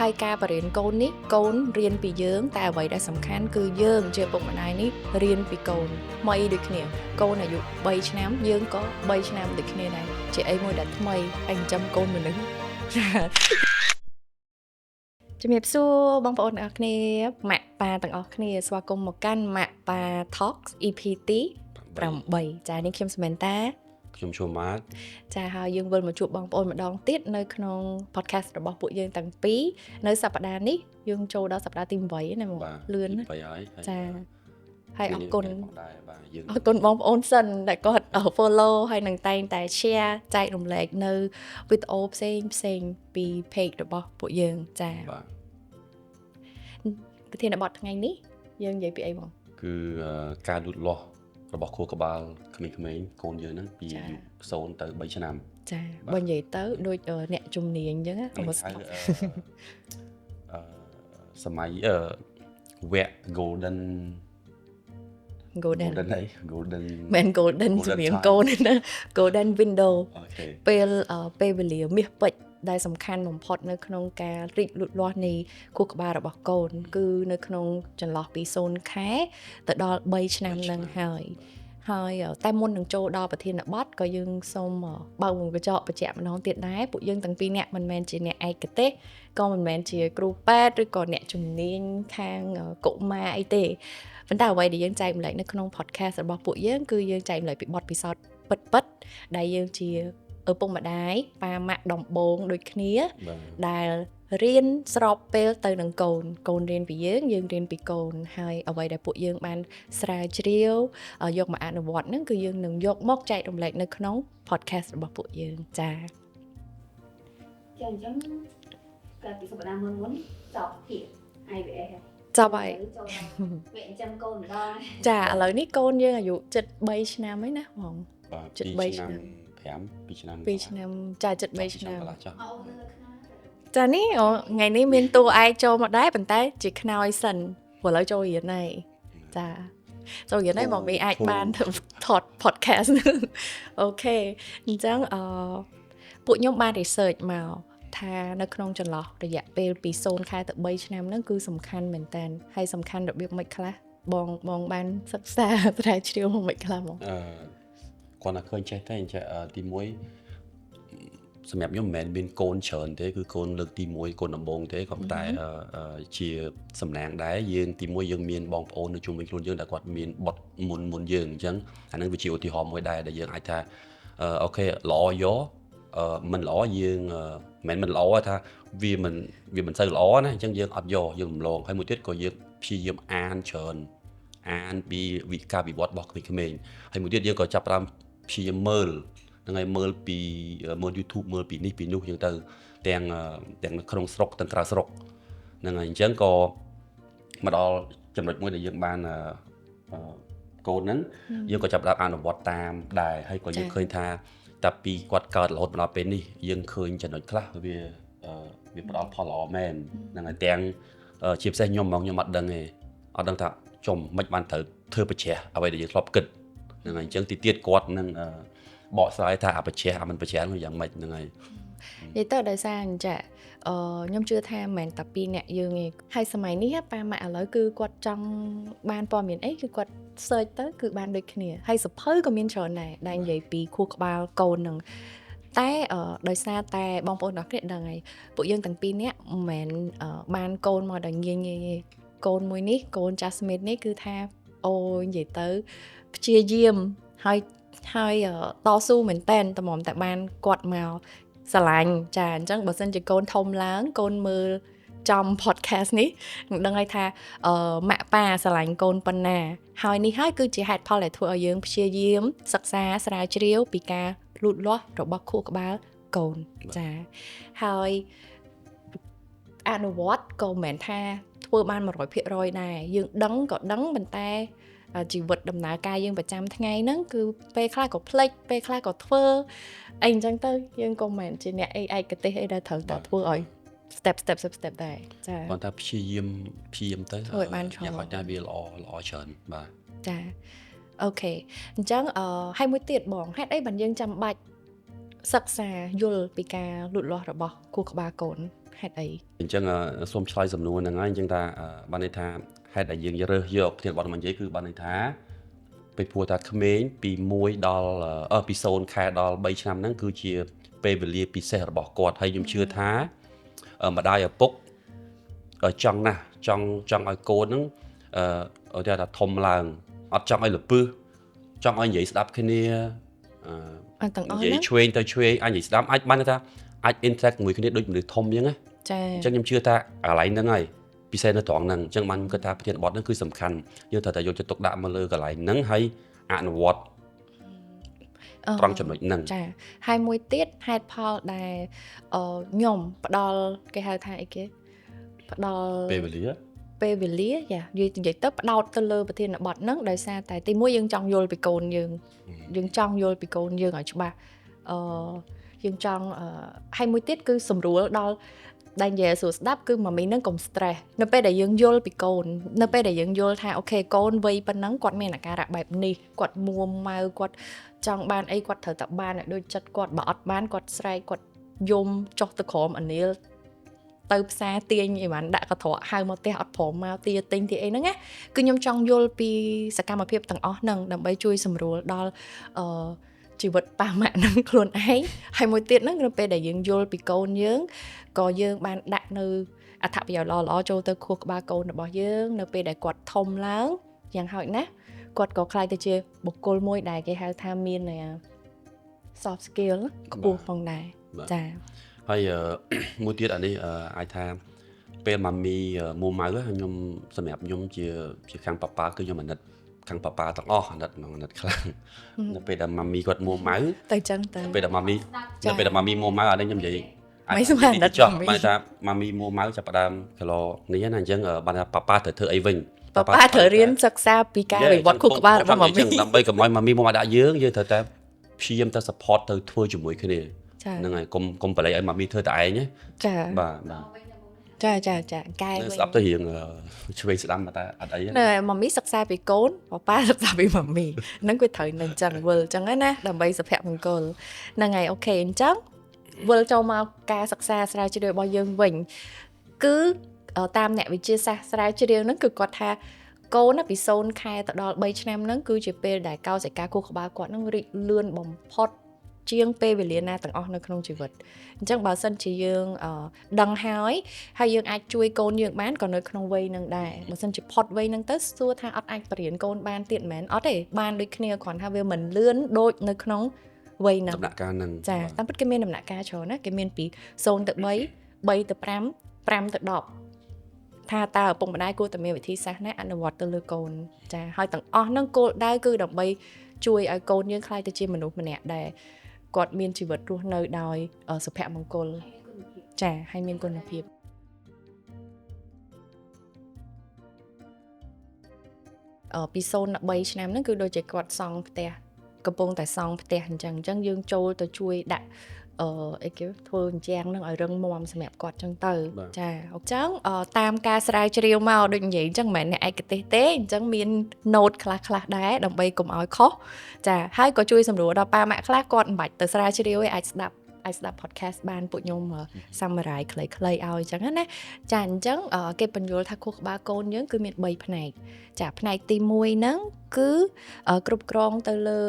ហើយការបរៀនកូននេះកូនរៀនពីយើងតែអ្វីដែលសំខាន់គឺយើងជាពុកម្ដាយនេះរៀនពីកូនថ្មីដូចគ្នាកូនអាយុ3ឆ្នាំយើងក៏3ឆ្នាំដូចគ្នាដែរជាអីមួយដែលថ្មីហើយចិញ្ចឹមកូនមនុស្សជំរាបសួរបងប្អូនទាំងអស់គ្នាម៉ាក់ប៉ាទាំងអស់គ្នាស្វាគមន៍មកកាន់ម៉ាក់ប៉ា Talks EP ទី8ចា៎នេះខ្ញុំសមែនតាខ្ញុំឈ្មោះម៉ាតចាហើយយើងវិលមកជួបបងប្អូនម្ដងទៀតនៅក្នុង podcast របស់ពួកយើងទាំងពីរនៅសប្ដាហ៍នេះយើងចូលដល់សប្ដាហ៍ទី8ណាមកលឿនណាចាហើយអរគុណបងប្អូនសិនដែលគាត់ follow ហើយនឹងតែងតែ share ចែករំលែកនៅវីដេអូផ្សេងពី page របស់ពួកយើងចាប្រធានបទថ្ងៃនេះយើងនិយាយពីអីបងគឺការលូតលាស់របស់ខួរក្បាលក្មេងៗកូនយើងហ្នឹងពីអាយុ0ទៅ3ឆ្នាំចាបើនិយាយទៅដូចអ្នកជំនាញអញ្ចឹងសម័យវគ្គ golden មិន golden ជំនាញកូនណា golden window ពេលវេលាមាសពេជ្រដែលសំខាន់បំផុតនៅក្នុងការរីកលូតលាស់នៃខួរក្បាលរបស់កូនគឺនៅក្នុងចន្លោះពី0ខែទៅដល់3ឆ្នាំនឹងហើយតែមុននឹងចូលដល់ប្រធានបទក៏យើងសូមបើកមុខកញ្ចក់បញ្ជាក់ម្ដងទៀតដែរពួកយើងទាំងពីរនាក់មិនមែនជាអ្នកឯកទេសក៏មិនមែនជាគ្រូពេទ្យឬក៏អ្នកជំនាញខាងកុមារអីទេប៉ុន្តែអ្វីដែលយើងចែកម្លែកនៅក្នុង podcast របស់ពួកយើងគឺយើងចែកម្លែកពីបទពិសោធន៍ពិតដែលយើងជាឪពុកម្ដាយប៉ាម៉ាក់ដំបូងដូចគ្នាដែលរៀនស្របពេលទៅនឹងកូនរៀនពីយើងរៀនពីកូនហើយអ្វីដែលពួកយើងបានស្រាវជ្រាវយកមកអនុវត្តហ្នឹងគឺយើងនឹងយកមកចែករំលែកនៅក្នុង podcast របស់ពួកយើងចាអញ្ចឹងកាលពីសប្តាហ៍មុនចប់ភាគ IVF ចប់ហើយវាអញ្ចឹងកូនម្ដងចាឥឡូវនេះកូនយើងអាយុ73ឆ្នាំហើយណាបង73ឆ្នាំ2ឆ្នាំចា73ឆ្នាំចានេះថ្ងៃនេះមានតួឯកចូលមកដែរប៉ុន្តែជាខ្នើយសិនព្រោះឥឡូវចូលរៀនហើយចាចូលរៀនហើយមកមីអាចបានថត podcast អូខេអញ្ចឹងពួកខ្ញុំបាន research មកថានៅក្នុងចន្លោះរយៈពេលពី0ខែទៅ3ឆ្នាំហ្នឹងគឺសំខាន់មែនតើហើយសំខាន់របៀបមិនខ្លះបងបានសិក្សាស្រាវជ្រាវមកមិនខ្លះមកគាត់ថាឃើញចេះតែអញ្ចឹងទី1សម្រាប់ខ្ញុំមិនមែនមានកូនច្រើនទេគឺកូនលើកទី1កូនដំបូងទេក៏តែជាសំណាងដែរយើងទី1យើងមានបងប្អូននៅជុំវិញខ្លួនយើងដែលគាត់មានបុត្រមុនយើងអញ្ចឹងអានឹងវាជាឧទាហរណ៍មួយដែរដែលយើងអាចថាអូខេល្អយកមិនល្អយើងមិនល្អថាវាមិនសូវល្អណាអញ្ចឹងយើងអត់យកយើងរំលងហើយមួយទៀតក៏យើងព្យាយាមអានច្រើនអានពីការវិវត្តរបស់ក្មេងៗហើយមួយទៀតយើងក៏ចាប់ផ្ដើមព្យាយាមមើលហ្នឹងហើយមើល YouTube មើលពីនេះពីនោះអញ្ចឹងទៅទាំងនៅក្នុងស្រុកទាំងក្រៅស្រុកហ្នឹងហើយអញ្ចឹងក៏មកដល់ចំណុចមួយដែលយើងបានកូនហ្នឹងយើងក៏ចាប់ផ្ដើមអនុវត្តតាមដែរហើយក៏យើងឃើញថាតែពីគាត់កើតរហូតដល់ពេលនេះយើងឃើញចំណុចខ្លះវាផ្ដល់ផលល្អមែនហ្នឹងហើយទាំងជាពិសេសខ្ញុំហ្មងខ្ញុំអត់ដឹងទេអត់ដឹងថាចំមិនបានត្រូវធ្វើបច្ចេកអ្វីដែលយើងធ្លាប់គិតហ្នឹងហើយអញ្ចឹងទីទៀតគាត់នឹងបកស្រាយថាបច្ចេកមិនបច្ចេកនោះយ៉ាងម៉េចហ្នឹងហើយនិយាយទៅដោយសារអញ្ចឹងខ្ញុំជឿថាមិនមែនតែពីអ្នកយើងទេហើយសម័យនេះប៉ាម៉ាក់ឥឡូវគឺគាត់ចង់បានព័ត៌មានអីគឺគាត់ search ទៅគឺបានដូចគ្នាហើយសភៅក៏មានច្រើនដែរដែលនិយាយពីខួរក្បាលកូននឹងតែដោយសារតែបងប្អូនទាំងគ្នាដឹងហើយពួកយើងទាំងពីរនាក់មិនមែនបានកូនមកដល់ងាយទេកូនមួយនេះកូន Jasmine នេះគឺថាអូនិយាយទៅព្យាយាមហើយតស៊ូមែនតែនតម្រាំតែបានគាត់មកស្រឡាញ់ចាអញ្ចឹងបើសិនជាកូនធំឡើងកូនមើលចំ podcast នេះនឹងដឹងហើយថាម៉ាក់ប៉ាស្រឡាញ់កូនប៉ុណ្ណាហើយនេះហើយគឺជាហេតុផលដែលធ្វើឲ្យយើងព្យាយាមសិក្សាស្រាវជ្រាវពីការលូតលាស់របស់ខួរក្បាលកូនចាហើយអនុវត្តក៏មិនមែនថាធ្វើបាន 100% ដែរយើងដឹងក៏ដឹងប៉ុន្តែជីវិតដំណើរការយើងប្រចាំថ្ងៃហ្នឹងគឺពេលខ្លះក៏ភ្លេចពេលខ្លះក៏ធ្វើអីអញ្ចឹងទៅយើងក៏មិនមែនជាអ្នកឯកទេសអីដែលត្រូវតែធ្វើឲ្យ step ដែរចាគាត់ថាព្យាយាមទៅឲ្យបានច្រើនយ៉ាងហោចណាស់វាល្អច្រើនបាទចាអូខេអញ្ចឹងហើយមួយទៀតបងហេតុអីបានយើងចាំបាច់សិក្សាយល់ពីការលូតលាស់របស់ខួរក្បាលកូន ហេតុអី អញ្ចឹងសូមឆ្លើយសំណួរហ្នឹងហើយអញ្ចឹងថាបានន័យថាហេតុដែលយើងរើសយកប្រធានបទមកនិយាយគឺបានន័យថាពីព្រោះថាក្មេងពី1ដល់ពី0ខែដល់3ឆ្នាំហ្នឹងគឺជាពេលវេលាពិសេសរបស់គាត់ហើយខ្ញុំជឿថាម្ដាយឪពុកចង់ណាស់ចង់ឲ្យកូនហ្នឹងឲ្យថាធំឡើងអត់ចង់ឲ្យលពឹសចង់ឲ្យនិយាយស្ដាប់គ្នាទាំងអស់ និយាយ ហ្នឹង ឆ្វេងទៅឆ្វេងអាចនិយាយស្ដាប់អាចបានថាអាច interact ជាមួយគ្នាដូចមនុស្សធំអញ្ចឹងណា ចា អញ្ចឹងខ្ញុំជឿថាកន្លែងហ្នឹងហើយពិសេសនៅត្រង់ហ្នឹងអញ្ចឹងបានខ្ញុំគិតថាប្រធានបទហ្នឹងគឺសំខាន់យើងត្រូវតែយកចិត្តទុកដាក់មកលើកន្លែងហ្នឹងហើយអនុវត្តត្រង់ចំណុចហ្នឹង ចាហើយមួយទៀតហេតុផលដែលខ្ញុំផ្ដល់គេហៅថាអីគេផ្ដល់ ពេលវេលា ពេលវេលាយ៉ានិយាយទៅផ្ដោតទៅលើប្រធានបទហ្នឹងដោយសារតែទីមួយយើងចង់យល់ពីកូនយើងចង់យល់ពីកូនយើងឲ្យច្បាស់យើងចង់ហើយមួយទៀតគឺសម្រួលដល់ដែលនិយាយសួរស្ដាប់គឺម៉ាមីហ្នឹងកុំ stress នៅពេលដែលយើងយល់ពីកូននៅពេលដែលយើងយល់ថាអូខេកូនវ័យប៉ុណ្ណឹងគាត់មានអាការៈបែបនេះគាត់មួម៉ៅគាត់ចង់បានអីគាត់ត្រូវតែបានឲ្យដូចចិត្តគាត់បើអត់បានគាត់ស្រែកគាត់យំចុះទៅក្រោមអានីលទៅផ្សារទាញអីបានដាក់កត្រកហៅមកផ្ទះអត់ព្រមមកទាទិញទីអីហ្នឹងណាគឺខ្ញុំចង់យល់ពីសកម្មភាពទាំងអស់ហ្នឹងដើម្បីជួយសម្រួលដល់ជីវិតប៉ាម៉ាក់ហ្នឹងខ្លួនឯងហើយមួយទៀតហ្នឹងនៅពេលដែលយើងយល់ពីកូនយើងក៏យើងបានដាក់នៅអត្ថប្រយោជន៍ល្អៗចូលទៅខួរក្បាលកូនរបស់យើងនៅពេលដែលគាត់ធំឡើងយ៉ាងហោចណាស់គាត់ក៏ខ្លាយទៅជាបុគ្គលមួយដែលគេហៅថាមាន soft skill ខ្ពស់ផងដែរចា ហើយមួយទៀតអានេះអាចថាពេលម៉ាមីមួម៉ៅខ្ញុំសម្រាប់ខ្ញុំជាខាងប៉ាប៉ាគឺខ្ញុំអាណិតខាងប៉ាប៉ាទាំងអស់អាណិតខ្លាំងនៅពេលដែលម៉ាមីគាត់មួម៉ៅ ទៅចឹងទៅ ពេលដែលម៉ាមីនៅពេលដែលម៉ាមីមួម៉ៅអានេះខ្ញុំនិយាយ មិនស្មានដល់ ចង់បានថាម៉ាមីមួម៉ៅចាប់ផ្ដើមគីឡូនេះណាអញ្ចឹងបានថាប៉ាប៉ាត្រូវធ្វើអីវិញ ប៉ាប៉ាត្រូវរៀនសិក្សាពីការវិវត្តខួរក្បាលរបស់ម៉ាមី ដើម្បីកុំឲ្យម៉ាមីមួម៉ៅដាក់យើងត្រូវតែព្យាយាមទៅ support ទៅធ្វើជាមួយគ្នា ហ្នឹងហើយកុំបលែងឲ្យម៉ាមីធ្វើតែឯងណា ចា បាទ ចាកែ ស្ដាប់ទៅរៀងឆ្វេងស្ដាំតែអត់អី ណែម៉ាមីសិក្សាពីកូនប៉ាសិក្សាពីម៉ាមីហ្នឹងគឺត្រូវនឹងចឹងវិលចឹងណាដើម្បីសុភមង្គលហ្នឹងហើយអូខេអញ្ចឹងវិលចូលមកការសិក្សាស្រាវជ្រាវរបស់យើងវិញគឺតាមអ្នកវិទ្យាសាស្ត្រស្រាវជ្រាវហ្នឹងគឺគាត់ថាកូនពី0ខែទៅដល់3ឆ្នាំហ្នឹងគឺជាពេលដែលកោសិកាខួរក្បាលគាត់ហ្នឹងរីកលឿនបំផុតជាងពេលវេលាណាទាំងអស់នៅក្នុងជីវិតអញ្ចឹងបើសិនជាយើងដឹងហើយយើងអាចជួយកូនយើងបានក៏នៅក្នុងវ័យហ្នឹងដែរបើសិនជាផុតវ័យហ្នឹងទៅសួរថាអត់អាចបរៀនកូនបានទៀតមែនអត់ទេបានដូចគ្នាគ្រាន់ថាវាមិនលឿនដូចនៅក្នុងវ័យហ្នឹង ដំណាក់កាលហ្នឹង ចាតាមពិតគេមានដំណាក់កាលច្រើនណាគេមានពី0ទៅ3 3ទៅ5 5ទៅ10ថាតើឪពុកម្ដាយគួរតែមានវិធីសាស្ត្រណាអនុវត្តទៅលើកូនចាហើយទាំងអស់ហ្នឹងគោលដៅគឺដើម្បីជួយឲ្យកូនយើងក្លាយទៅជាមនុស្សម្នាក់ដែលគាត់មានជីវិតរស់នៅដោយសុភមង្គលចាហើយមានគុណភាពពី0ដល់3ឆ្នាំហ្នឹងគឺដូចជាគាត់សង់ផ្ទះកំពុងតែសង់ផ្ទះអញ្ចឹងយើងចូលទៅជួយដាក់អីគេធ្វើអញ្ចឹងនឹងឲ្យរឹងមាំសម្រាប់គាត់អញ្ចឹងទៅចាអញ្ចឹងតាមការស្រាវជ្រាវមកដូចនិយាយអញ្ចឹងមិនមែនអ្នកឯកទេសទេអញ្ចឹងមាន note ខ្លះដែរដើម្បីកុំឲ្យខុសចាហើយក៏ជួយសម្រួលដល់ប៉ាម៉ាក់ខ្លះគាត់មិនបាច់ទៅស្រាវជ្រាវឯងអាចស្ដាប់ podcast បានពួកខ្ញុំ summarize ខ្លីៗឲ្យអញ្ចឹងណាចាអញ្ចឹងគេបញ្យល់ថាខួរក្បាលកូនយើងគឺមាន3ផ្នែកចាផ្នែកទី1ហ្នឹងគឺគ្រប់គ្រងទៅលើ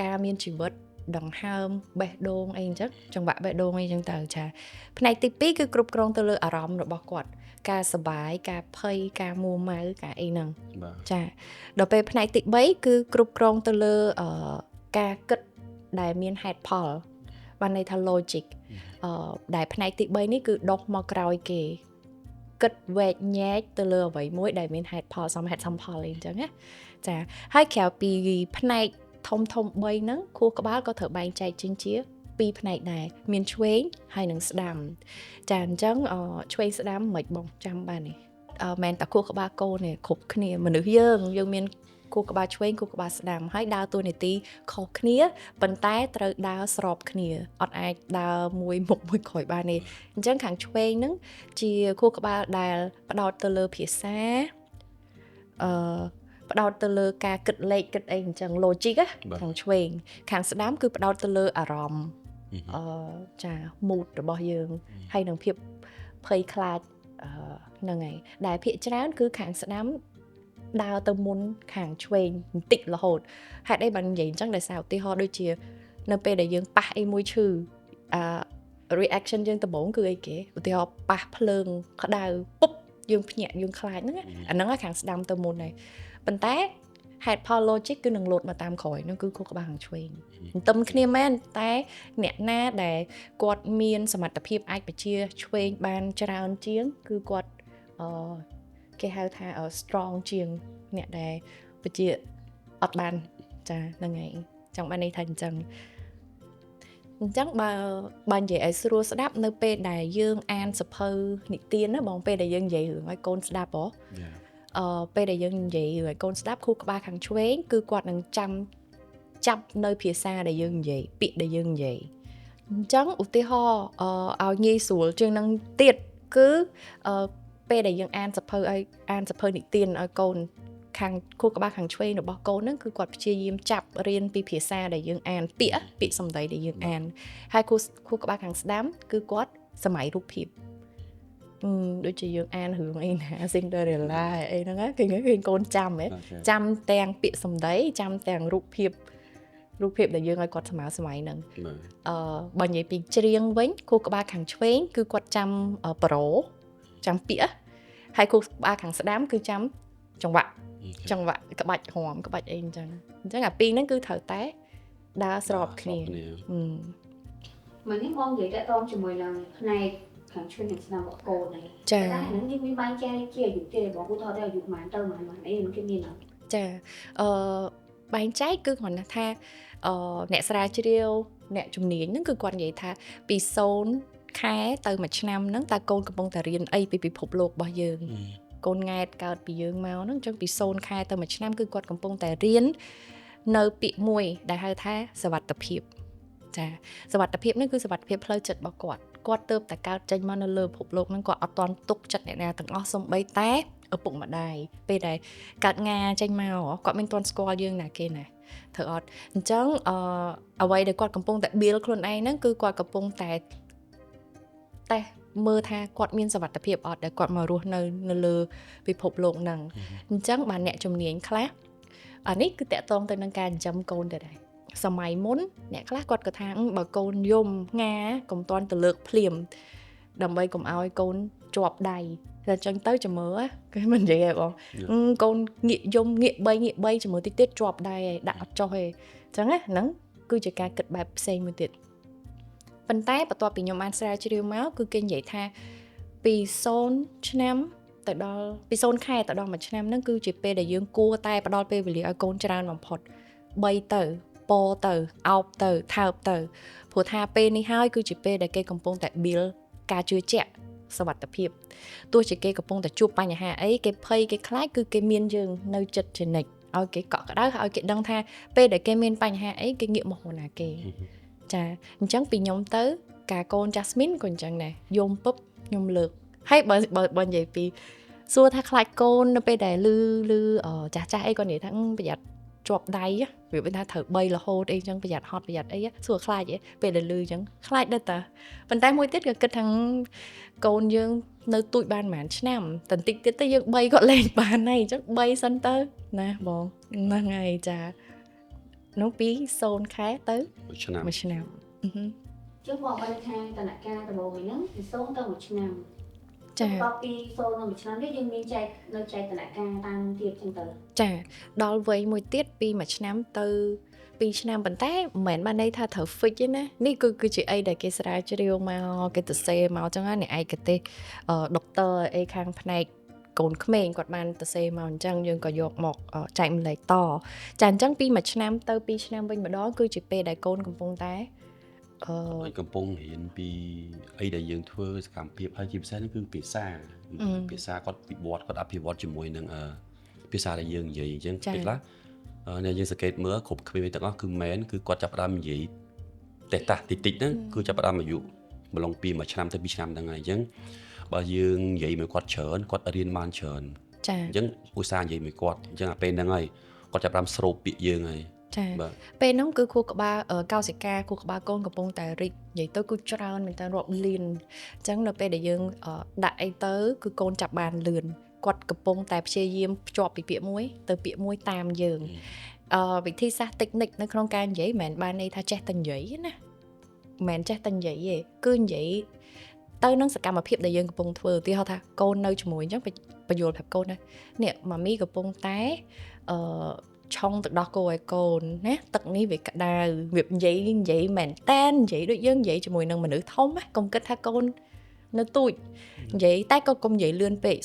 ការមានជីវិតដង្ហើមបេះដូងអីអញ្ចឹងចង្វាក់បេះដូងអីអញ្ចឹងទៅចាផ្នែកទី2គឺគ្រប់គ្រងទៅលើអារម្មណ៍របស់គាត់ការសប្បាយការភ័យការមួម៉ៅការអីហ្នឹងចាដល់ពេលផ្នែកទី3គឺគ្រប់គ្រងទៅលើការគិតដែលមានហេតុផលបានន័យថា logic ដែលផ្នែកទី3នេះគឺដុសមកក្រោយគេគិតវែកញែកទៅលើអ្វីមួយដែលមានហេតុផលសមហេតុសមផលអីអញ្ចឹងណាចាហើយក្រៅពីផ្នែកធំ3ហ្នឹងខួរក្បាលក៏ត្រូវបែងចែកជា2ផ្នែកដែរមានឆ្វេងហើយនិងស្ដាំចាអញ្ចឹងឆ្វេងស្ដាំមិនបងចាំបានទេមែនតែខួរក្បាលកូននេះគ្រប់គ្នាមនុស្សយើងមានខួរក្បាលឆ្វេងខួរក្បាលស្ដាំហើយដើរតួនាទីខុសគ្នាប៉ុន្តែត្រូវដើរស្របគ្នាអត់អាចដើរមួយមុខមួយក្រោយបានទេអញ្ចឹងខាងឆ្វេងហ្នឹងជាខួរក្បាលដែលផ្ដោតទៅលើភាសាផ្ដោតទៅលើការគិតលេខគិតអីអញ្ចឹង logic ខាងឆ្វេងខាងស្ដាំគឺផ្ដោតទៅលើអារម្មណ៍ចា mood របស់យើងហើយនឹងភាព ភ័យខ្លាចហ្នឹងហើយដែលភាគច្រើនគឺខាងស្ដាំដើរទៅមុនខាងឆ្វេងបន្តិចរហូតហេតុអីបាននិយាយអញ្ចឹងដោយសារឧទាហរណ៍ដូចជានៅពេលដែលយើងប៉ះអីមួយឈឺreaction យើងដំបូងគឺអីគេឧទាហរណ៍ប៉ះភ្លើងក្តៅពុបយើងភ្ញាក់យើងខ្លាចហ្នឹងអាហ្នឹងខាងស្ដាំទៅមុនហើយប៉ុន្តែហេតុផល logic គឺនឹងលោតមកតាមក្រោយនោះគឺខួរក្បាលខាងឆ្វេងទន្ទឹមគ្នាមែនតែអ្នកណាដែលគាត់មានសមត្ថភាពអាចបញ្ជាឆ្វេងបានច្រើនជាងគឺគាត់គេហៅថា strong ជាងអ្នកដែលបញ្ជាអត់បានចាហ្នឹងហើយចង់បានន័យថាអញ្ចឹងបើនិយាយឲ្យស្រួលស្ដាប់នៅពេលដែលយើងអានសភៅនិទានណាបងពេលដែលយើងនិយាយរឿងឲ្យកូនស្ដាប់ហ៎ពេលដែលយើងនិយាយឲ្យកូនស្ដាប់ខួរក្បាលខាងឆ្វេងគឺគាត់នឹងចាប់នៅភាសាដែលយើងនិយាយពាក្យដែលយើងនិយាយអញ្ចឹងឧទាហរណ៍ឲ្យងាយស្រួលជាងនឹងទៀតគឺពេលដែលយើងអានសភៅនិទានឲ្យកូនខាងខួរក្បាលខាងឆ្វេងរបស់កូនហ្នឹងគឺគាត់ព្យាយាមចាប់រៀនពីភាសាដែលយើងអានពាក្យសម្ដីដែលយើងអានហើយខួរក្បាលខាងស្ដាំគឺគាត់សម័យរូបភាពដូចជាយើងអានរឿងអីណា Cinderella អីហ្នឹងគេឃើញកូនចាំហ៎ចាំទាំងពាក្យសម្ដីចាំទាំងរូបភាពដែលយើងឲ្យគាត់សម័យហ្នឹងបើនិយាយពីច្រៀងវិញខួរក្បាលខាងឆ្វេងគឺគាត់ចាំប្រូចាំពាក្យហើយខួរក្បាលខាងស្ដាំគឺចាំចង្វាក់ក្បាច់ហមក្បាច់អីអញ្ចឹងអាពីរហ្នឹងគឺត្រូវតែដើរស្របគ្នាមកនេះបងនិយាយតតជាមួយនឹងផ្នែកខាងឆ្វេងខាងស្ដាំរបស់កូននេះចាតែហ្នឹងយើងមានបែងចែកជាអាយុទេបងគូថតតែអាយុប៉ុន្មានទៅប៉ុន្មានអីគេមានអត់ចាបែងចែកគឺគ្រាន់តែថាអ្នកស្រាវជ្រាវអ្នកជំនាញហ្នឹងគឺគាត់និយាយថាពី0ខែទៅ1ឆ្នាំហ្នឹងតើកូនកំពុងតែរៀនអីពីពិភពលោករបស់យើងកូនង៉ែតកើតពីយើងមកហ្នឹងអញ្ចឹងពី0ខែទៅ1ឆ្នាំគឺគាត់កំពុងតែរៀននៅពាក្យមួយដែលហៅថាសវត្ថភាពចាសវត្ថភាពនេះគឺសវត្ថភាពផ្លូវចិត្តរបស់គាត់ទើបតែកើតចេញមកនៅលើពិភពលោកហ្នឹងគាត់អត់ទាន់ទុកចិត្តអ្នកណាទាំងអស់សូម្បីតែឪពុកម្ដាយពេលដែលកើតងាចេញមកគាត់មិនទាន់ស្គាល់យើងណាគេណាធ្វើអត់អញ្ចឹងអ្វីដែលគាត់កំពុងតែ build ខ្លួនឯងហ្នឹងគឺគាត់កំពុងតែមើលថាគាត់មានសវត្ថភាពអត់ដែលគាត់មករស់នៅលើពិភពលោកហ្នឹងអញ្ចឹងបានអ្នកជំនាញខ្លះអានេះគឺតកតងទៅនឹងការចិញ្ចឹមកូនទៅដែរសម័យមុនអ្នកខ្លះគាត់ក៏ថាបើកូនយំងាកុំតន់ទៅលើកភ្លាមដើម្បីកុំឲ្យកូនជាប់ដៃតែអញ្ចឹងទៅចាំមើលគេមិននិយាយទេបងកូនងាកយំងាកបីចាំមើលតិចទៀតជាប់ដៃឯងដាក់អត់ចុះឯងអញ្ចឹងហ្នឹងគឺជាការគិតបែបផ្សេងមួយទៀតប៉ុន្តែបន្ទាប់ពីខ្ញុំបានស្រាវជ្រាវមកគឺគេនិយាយថាពី0ឆ្នាំទៅដល់ពី0ខែទៅដល់1ឆ្នាំហ្នឹងគឺជាពេលដែលយើងគួរតែផ្ដល់ពេលវេលាឲ្យកូនច្រើនបំផុត3ទៅពោទៅអោបទៅថើបទៅព្រោះថាពេលនេះហើយគឺជាពេលដែលគេកំពុងតែ build ការជឿជាក់សុវត្ថិភាពទោះជាគេកំពុងតែជួបបញ្ហាអីគេភ័យគេខ្លាចគឺគេមានយើងនៅចិត្តជានិច្ចឲ្យគេកក់ក្ដៅហើយឲ្យគេដឹងថាពេលដែលគេមានបញ្ហាអីគេងាកមកហៅណាគេចាអញ្ចឹងពីខ្ញុំទៅការកូន Jasmine ក៏អញ្ចឹងដែរយំពុបខ្ញុំលើកហើយបើនិយាយពីសួរថាខ្លាចកូននៅពេលដែលលឺចាស់អីក៏និយាយថាប្រយ័ត្នជាប់ដៃវាវិញថាត្រូវ3រហូតអីចឹងប្រយ័ត្នហត់ប្រយ័ត្នអីសួរខ្លាចពេលដែលលឺចឹងខ្លាចដែរតាប៉ុន្តែមួយទៀតក៏គិតថាកូនយើងនៅទូចបានប្រហែលឆ្នាំតែបន្តិចទៀតទៅយើង3ក៏លេងបានហើយអញ្ចឹង3សិនទៅណាបងហ្នឹងហើយចានោះពី0ខែទៅ1ឆ្នាំជឿបងបានថាតនការដំបូងហ្នឹងពី0ទៅ1ឆ្នាំចាដល់ពី0ទៅ1ឆ្នាំនេះយើងមានចែកតនការតាមទៀតចឹងទៅចាដល់វ័យមួយទៀតពី1ឆ្នាំទៅ2ឆ្នាំប៉ុន្តែមិនមែនបានន័យថាត្រូវ fix ទេណានេះគឺជាអីដែលគេស្រាវជ្រាវមកគេទៅសេមកចឹងណាអ្នកឯកទេសដុកទ័រអីខាងផ្នែកកូនក្មេងគាត់បានទៅសេមកអញ្ចឹងយើងក៏យកមកចែកម្លែកតចាអញ្ចឹងពី1ឆ្នាំទៅ2ឆ្នាំវិញម្ដងគឺជាពេលដែលកូនកំពុងតែកំពុងរៀនពីអីដែលយើងធ្វើសកម្មភាពហើយជាពិសេសនោះគឺភាសាគាត់ពិវត្តគាត់អភិវឌ្ឍជាមួយនឹងភាសាដែលយើងនិយាយអញ្ចឹងពេលខ្លះអ្នកយើងសង្កេតមើលគ្រប់ក្មេងទាំងអស់គឺមែនគឺគាត់ចាប់ផ្ដើមនិយាយតិចហ្នឹងគឺចាប់ផ្ដើមអាយុម្លងពី1ឆ្នាំទៅ2ឆ្នាំហ្នឹងហើយអញ្ចឹងបើយើងនិយាយមួយគាត់ច្រើនគាត់រៀនបានច្រើនចាអញ្ចឹងឧស្សាហ៍និយាយមួយគាត់អញ្ចឹងអាពេលហ្នឹងហើយគាត់ចាប់ផ្ដើមស្រូបពាក្យយើងហើយ ចា បាទ ពេលហ្នឹងគឺខួរក្បាលកោសិកាខួរក្បាលកូនកំពុងតែរីកនិយាយទៅគឺច្រើនមែនតើរាប់លានអញ្ចឹងនៅពេលដែលយើងដាក់អីទៅគឺកូនចាប់បានលឿនគាត់កំពុងតែព្យាយាមភ្ជាប់ពីពាក្យមួយទៅពាក្យមួយតាមយើងវិធីសាស្ត្រតិចនិចនៅក្នុងការនិយាយមិនមែនបានន័យថាចេះតែនិយាយណាមិនមែនចេះតែនិយាយទេគឺនិយាយទៅនឹងសកម្មភាពដែលយើងកំពុងធ្វើឧទាហរណ៍ថាកូននៅជាមួយអញ្ចឹងបញ្យល់ប្រាប់កូនណានេះម៉ាមីកំពុងតែឆុងទឹកដោះគោឲ្យកូនណាទឹកនេះវាក្តៅវានិយាយមែនតែននិយាយដូចយើងនិយាយជាមួយនឹងមនុស្សធំណាកុំគិតថាកូននៅទូចនិយាយតែក៏កុំនិយាយលឿនពេក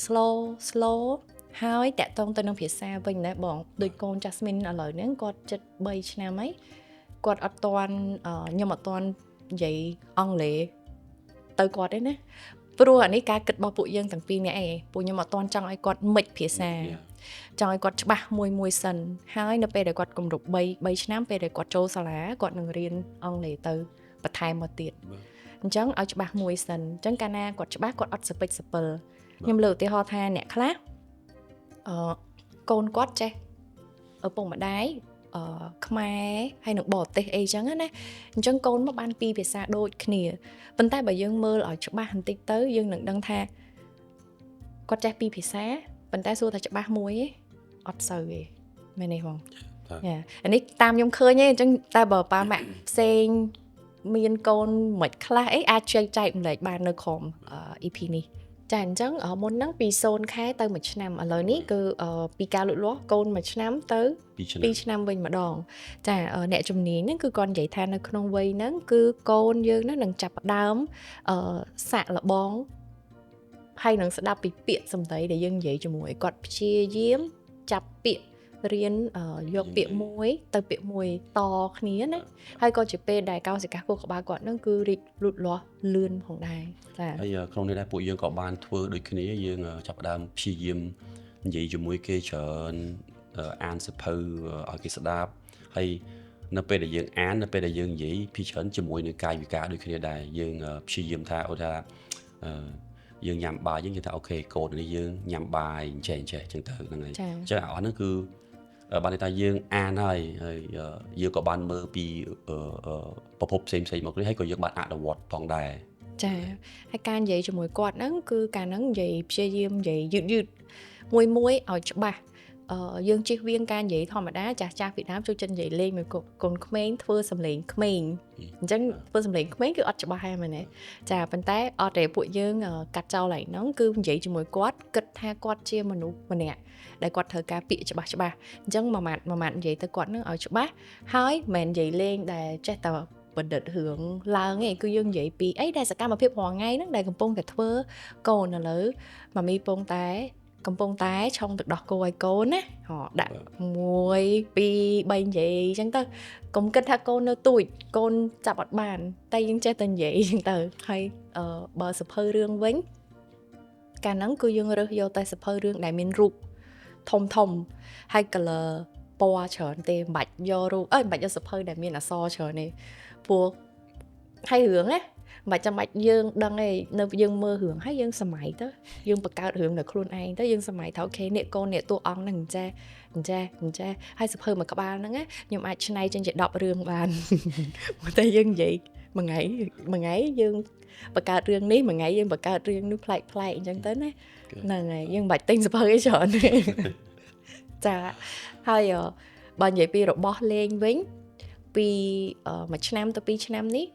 slow ហើយតាក់ទងទៅនឹងភាសាវិញណាបងដូចកូន Jasmine ឥឡូវហ្នឹងគាត់ជិត3ឆ្នាំហើយគាត់អត់ទាន់ខ្ញុំអត់ទាន់និយាយអង់គ្លេសទៅគាត់ទេណាព្រោះអានេះការគិតរបស់ពួកយើងទាំងពីរនាក់ឯងពួកខ្ញុំអត់ទាន់ចង់ឲ្យគាត់មិចភាសាចង់ឲ្យគាត់ច្បាស់មួយសិនហើយនៅពេលដែលគាត់គម្រប់3ឆ្នាំពេលដែលគាត់ចូលសាលាគាត់នឹងរៀនអង់គ្លេសទៅបន្ថែមមកទៀតអញ្ចឹងឲ្យច្បាស់មួយសិនអញ្ចឹងកាលណាគាត់ច្បាស់គាត់អត់សពិចសពិលខ្ញុំលើកឧទាហរណ៍ថាអ្នកខ្លះកូនគាត់ចេះឪពុកម្ដាយខ្មែរហើយនឹងបរទេសអីចឹងណាអញ្ចឹងកូនមកបានពីរភាសាដូចគ្នាប៉ុន្តែបើយើងមើលឲ្យច្បាស់បន្តិចទៅយើងនឹងដឹងថាគាត់ចេះពីរភាសាប៉ុន្តែសួរថាច្បាស់មួយឯងអត់សូវទេមែនទេបងអានេះតាមខ្ញុំឃើញឯងអញ្ចឹងតែបើប៉ាម៉ាក់ផ្សេងមានកូនមិនខ្លះអីអាចចែកម្លែកបាននៅក្រុម EP នេះចាអញ្ចឹងមុនហ្នឹងពី0ខែទៅ1ឆ្នាំឥឡូវនេះគឺពីការលូតលាស់កូន1ឆ្នាំទៅ2ឆ្នាំវិញម្ដងចាអ្នកជំនាញហ្នឹងគឺគាត់និយាយថានៅក្នុងវ័យហ្នឹងគឺកូនយើងហ្នឹងនឹងចាប់ផ្ដើមសាក់លបងហើយនឹងស្ដាប់ពីពាក្យសម្ដីដែលយើងនិយាយជាមួយគាត់ព្យាយាមចាប់ពាក្យរៀនយកពាក្យមួយទៅពាក្យមួយតគ្នាណាហើយក៏ជាពេលដែលកោសិកាខួរក្បាលគាត់ហ្នឹងគឺរីកលូតលាស់លឿនផងដែរចាហើយក្នុងនេះដែរពួកយើងក៏បានធ្វើដូចគ្នាយើងចាប់ផ្ដើមព្យាយាមនិយាយជាមួយគេច្រើនអានសៀវភៅឲ្យគេស្ដាប់ហើយនៅពេលដែលយើងអាននៅពេលដែលយើងនិយាយពីច្រើនជាមួយនឹងកាយវិការដូចគ្នាដែរយើងព្យាយាមថាយើងញ៉ាំបាយយើងនិយាយថាអូខេកូននេះយើងញ៉ាំបាយចេះចឹងទៅហ្នឹងហើយអញ្ចឹងអាហ្នឹងគឺបានន័យថាយើងអានហើយយើងក៏បានមើលពីប្រភពផ្សេងមកនេះហើយក៏យើងបានអនុវត្តផងដែរចាហើយការនិយាយជាមួយគាត់ហ្នឹងគឺការហ្នឹងនិយាយព្យាយាមនិយាយយឺតមួយឲ្យច្បាស់យើងជិះវៀងការនិយាយធម្មតាចាស់ពីដើមចូលចិត្តនិយាយលេងមួយកូនក្មេងធ្វើសំឡេងក្មេងអញ្ចឹងធ្វើសំឡេងក្មេងគឺអត់ច្បាស់ហើយមែនទេចាប៉ុន្តែអត់ទេពួកយើងកាត់ចោលហ្នឹងគឺនិយាយជាមួយគាត់គិតថាគាត់ជាមនុស្សម្នាក់ដែលគាត់ត្រូវការពាក្យច្បាស់អញ្ចឹងមួយម៉ាត់និយាយទៅគាត់នឹងឲ្យច្បាស់ហើយមិននិយាយលេងដែលចេះតែបណ្ឌិតរឿងឡើងឯងគឺយើងនិយាយពីអីដែលសកម្មភាពរាល់ថ្ងៃហ្នឹងដែលកំពុងតែធ្វើកូនឥឡូវម៉ាមីកំពុងតែឆុងទឹកដោះគោឲ្យកូនណាដាក់1 2 3និយាយអញ្ចឹងទៅកុំគិតថាកូននៅទូចកូនចាប់អត់បានតែយើងចេះតែនិយាយអញ្ចឹងទៅហើយបើសភៅរឿងវិញកាលហ្នឹងគឺយើងរើសយកតែសភៅរឿងដែលមានរូបធំហើយ color ពណ៌ច្រើនទេមិនបាច់យករូបមិនបាច់យកសភៅដែលមានអក្សរច្រើនទេព្រោះហើយរឿងណាមិនចាំបាច់យើងដឹងឯងនៅយើងមើលរឿងហើយយើងសម័យទៅយើងបង្កើតរឿងនៅខ្លួនឯងទៅយើងសម័យថាអូខេអ្នកកូនអ្នកតួអង្គហ្នឹងអញ្ចេះហើយសភៅមួយក្បាលហ្នឹងខ្ញុំអាចច្នៃចេញជា10រឿងបានតែយើងនិយាយមួយថ្ងៃយើងបង្កើតរឿងនេះមួយថ្ងៃយើងបង្កើតរឿងនោះប្លែកអញ្ចឹងទៅណាហ្នឹងហើយយើងមិនបាច់ទិញសភៅអីច្រើនទេចាហើយបើនិយាយពីរបស់លេងវិញពី1ឆ្នាំទៅ2ឆ្នាំនេះ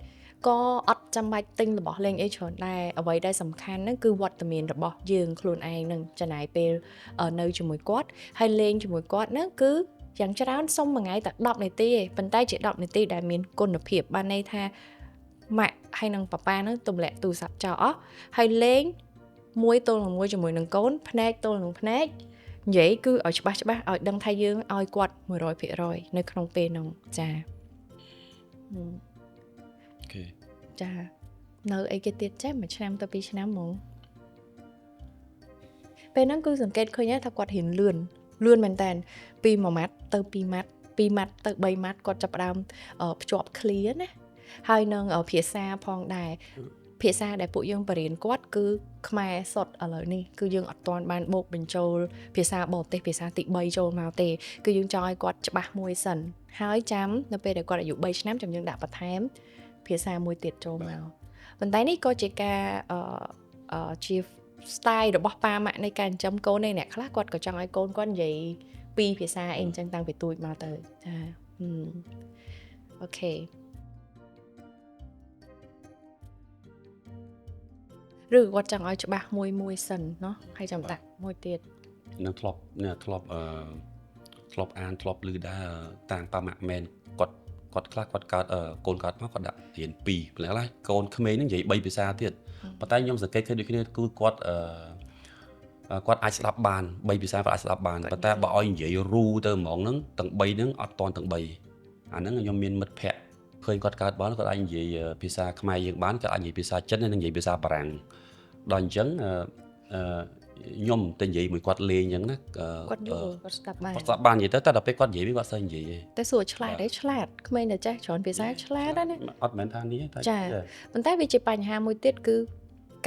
ក៏អត់ចាំបាច់ទិញរបស់លេងអីច្រើនដែរអ្វីដែលសំខាន់ហ្នឹងគឺវត្តមានរបស់យើងខ្លួនឯងនឹងចំណាយពេលនៅជាមួយគាត់ហើយលេងជាមួយគាត់ហ្នឹងគឺយ៉ាងច្រើនសុំមួយថ្ងៃតែ10នាទីឯងប៉ុន្តែជា10នាទីដែលមានគុណភាពបានន័យថាម៉ាក់ហើយនឹងប៉ាប៉ាហ្នឹងទម្លាក់ទូរស័ព្ទចោលអស់ហើយលេងមួយទល់នឹងមួយជាមួយនឹងកូនភ្នែកទល់នឹងភ្នែកនិយាយគឺឲ្យច្បាស់ឲ្យដឹងថាយើងឲ្យគាត់ 100% នៅក្នុងពេលហ្នឹងចាចានៅអីគេទៀតចេះ1ឆ្នាំទៅ2ឆ្នាំហ្មងពេលហ្នឹងគឺសង្កេតឃើញថាគាត់រៀនលឿនមែនតើពី1ម៉ាត់ទៅ2ម៉ាត់2ម៉ាត់ទៅ3ម៉ាត់គាត់ចាប់ផ្ដើមភ្ជាប់ clear ណាហើយនឹងភាសាផងដែរ ភាសាដែលពួកយើងបរៀនគាត់គឺខ្មែរសុទ្ធឥឡូវនេះគឺយើងអត់ទាន់បានបូកបញ្ចូលភាសាបរទេសភាសាទី3ចូលមកទេគឺយើងចង់ឲ្យគាត់ច្បាស់មួយសិនហើយចាំនៅពេលដែលគាត់អាយុ3ឆ្នាំចាំយើងដាក់បន្ថែមភាសាមួយទៀតចូលមកប៉ុន្តែនេះក៏ជាការជា style របស់ប៉ាម៉ាក់នៃការចិញ្ចឹមកូនឯអ្នកខ្លះគាត់ក៏ចង់ឲ្យកូនគាត់និយាយពីរភាសាអីអញ្ចឹងតាំងពីទូចមកទៅចាអូខេឬគាត់ចង់ឲ្យច្បាស់មួយសិនណោះហើយចាំដាក់មួយទៀតនឹងធ្លាប់អានធ្លាប់ឮដែរតាមប៉ាម៉ាក់មែនគាត់ខ្លះគាត់កើតកូនកើតមកគាត់ដាក់រៀន2ព្រោះឡើយកូនក្មេងហ្នឹងនិយាយ3ភាសាទៀតប៉ុន្តែខ្ញុំសង្កេតឃើញដូចគ្នាគឺគាត់អាចស្ដាប់បាន3ភាសាគាត់អាចស្ដាប់បានប៉ុន្តែបើឲ្យនិយាយរូទៅហ្មងហ្នឹងទាំង3ហ្នឹងអត់តាន់ទាំង3អាហ្នឹងខ្ញុំមានមិត្តភ័ក្តិឃើញគាត់កើតបានគាត់អាចនិយាយភាសាខ្មែរយើងបានគាត់អាចនិយាយភាសាចិននិងនិយាយភាសាបារាំងដល់អញ្ចឹងខ្ញុំទៅនិយាយមួយគាត់លេងអញ្ចឹងណាគាត់យល់គាត់ស្ដាប់បានគាត់ស្ដាប់បាននិយាយទៅតែដល់ពេលគាត់និយាយវិញគាត់សើនិយាយតែសួរឆ្លាតទេឆ្លាតក្មេងតែចេះច្រើនភាសាឆ្លាតណាអត់មែនថានេះតែចាប៉ុន្តែវាជាបញ្ហាមួយទៀតគឺ